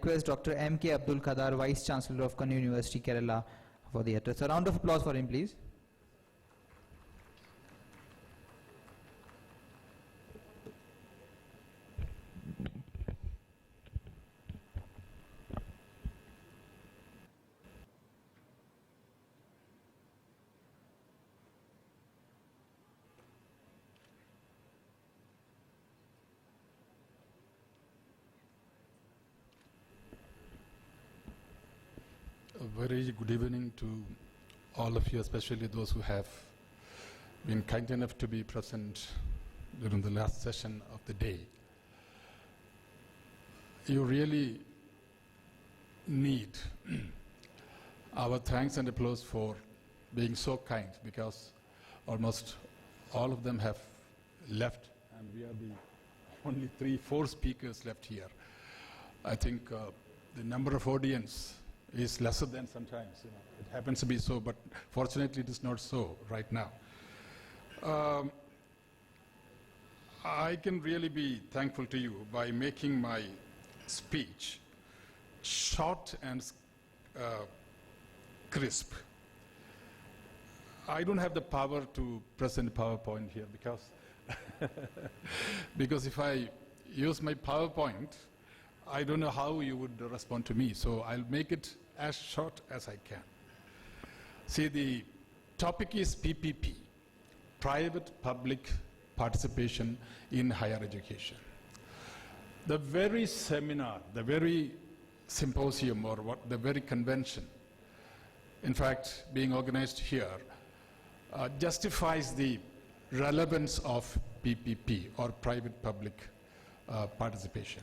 request Dr. M.K. Abdul Khader, Vice Chancellor of Kannur University, Kerala, for the address. A round of applause for him, please. A very good evening to all of you, especially those who have been kind enough to be present during the last session of the day. You really need our thanks and applause for being so kind, because almost all of them have left and we are the only 3-4 speakers left here. I think the number of audience is lesser than sometimes. It happens to be so, but fortunately it is not so right now. I can really be thankful to you by making my speech short and crisp. I don't have the power to present PowerPoint here because because if I use my PowerPoint, I don't know how you would respond to me, so I'll make it as short as I can. See, the topic is PPP, Private-Public Participation in Higher Education. The very seminar, the very symposium, or the very convention, in fact, being organized here, justifies the relevance of PPP, or Private-Public Participation.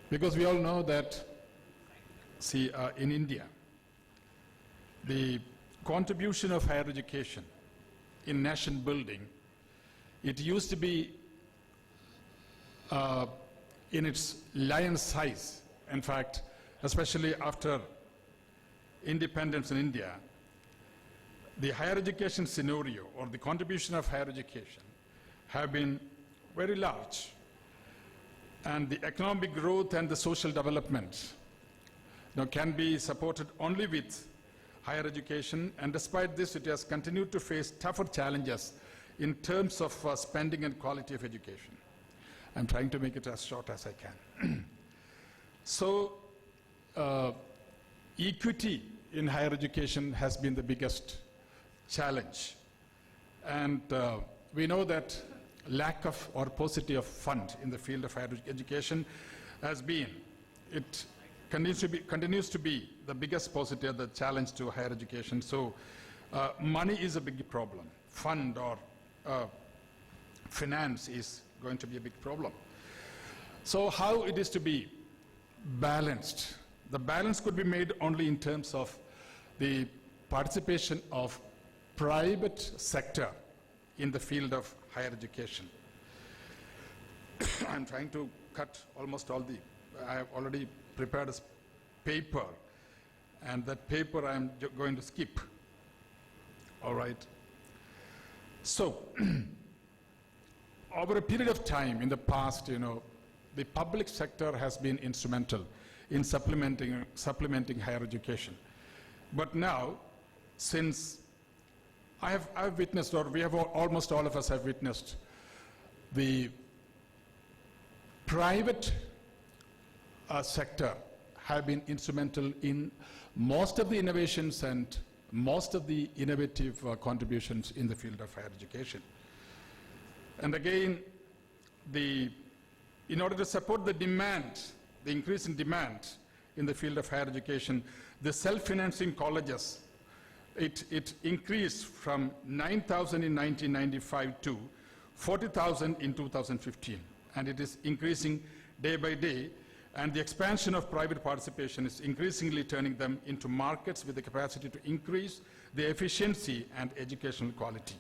Because we all know that, see, in India, the contribution of higher education in nation building, it used to be in its lion size. In fact, especially after independence in India, the higher education scenario, or the contribution of higher education, have been very large. And the economic growth and the social development can be supported only with higher education, and despite this, it has continued to face tougher challenges in terms of spending and quality of education. I'm trying to make it as short as I can. So, equity in higher education has been the biggest challenge. And we know that lack of or paucity of fund in the field of higher education has been, it continues to be the biggest paucity of the challenge to higher education. So money is a big problem. Fund or finance is going to be a big problem. So how it is to be balanced? The balance could be made only in terms of the participation of private sector in the field of higher education. I'm trying to cut almost all the, I have already prepared a paper, and that paper I'm going to skip. All right. So, over a period of time in the past, the public sector has been instrumental in supplementing higher education. But now, since I've witnessed, or we have almost all of us have witnessed, the private sector have been instrumental in most of the innovations and most of the innovative contributions in the field of higher education. And again, in order to support the demand, the increase in demand in the field of higher education, the self-financing colleges, it increased from 9,000 in 1995 to 40,000 in 2015. And it is increasing day by day. And the expansion of private participation is increasingly turning them into markets with the capacity to increase the efficiency and educational quality.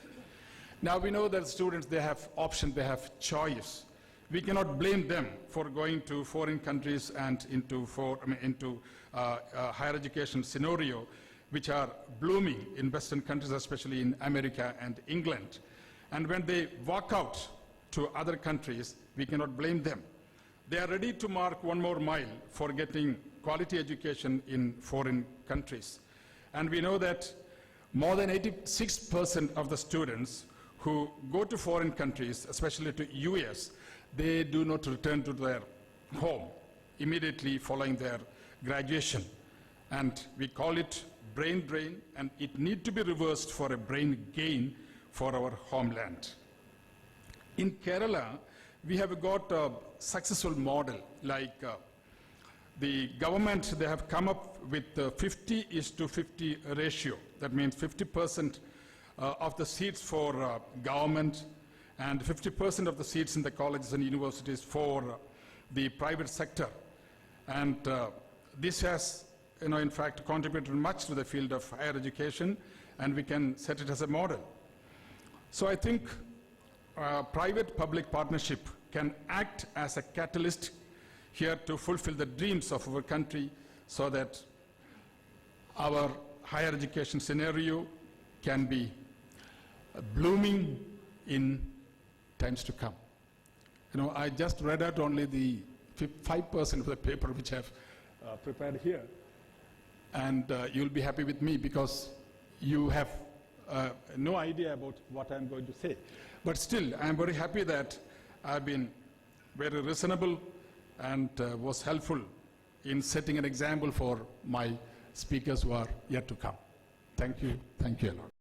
Now we know that students, they have option, they have choice. We cannot blame them for going to foreign countries and into higher education scenario, which are blooming in Western countries, especially in America and England. And when they walk out to other countries, we cannot blame them. They are ready to mark one more mile for getting quality education in foreign countries. And we know that more than 86% of the students who go to foreign countries, especially to US, they do not return to their home immediately following their graduation. And we call it brain drain, and it needs to be reversed for a brain gain for our homeland. In Kerala, we have got a successful model, like the government, they have come up with 50:50 ratio. That means 50% of the seats for government and 50% of the seats in the colleges and universities for the private sector. And this has, in fact, contributed much to the field of higher education, and we can set it as a model. So I think private-public partnership can act as a catalyst here to fulfill the dreams of our country, so that our higher education scenario can be blooming in times to come. I just read out only the 5% of the paper which I have prepared here. And you'll be happy with me because you have no idea about what I'm going to say. But still, I'm very happy that I've been very reasonable and was helpful in setting an example for my speakers who are yet to come. Thank you. Thank you a lot.